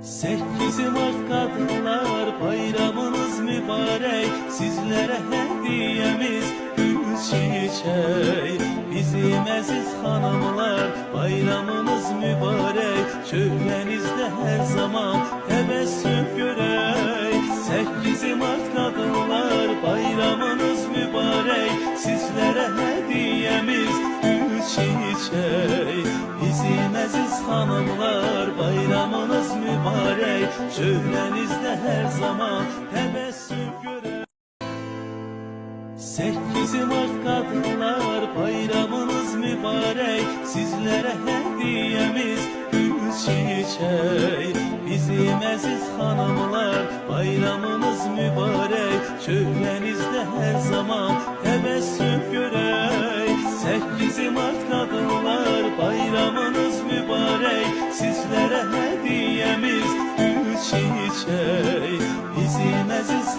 8 Mart Kadınlar Bayramınız mübarek. Sizlere hediyemiz gül çiçeği. Bizim aziz hanımlar bayramınız mübarek. Şöhrenizde her zaman tebessüm görek. 8 Mart Kadınlar Bayramınız mübarek. Sizlere hediyemiz gül çiçeği. Bizim aziz hanımlar bayramınız mübarek. Şöhrenizde her zaman tebessüm görek. 8 Mart Kadınlar Bayramınız mübarek. Sizlere hediyemiz gül çiçeği. Bizim aziz hanımlar bayramınız mübarek. Şöhrenizde her zaman tebessüm görek. 8 Mart Kadınlar Bayramınız mübarek. Sizlere hediyemiz gül çiçeği. Bizim aziz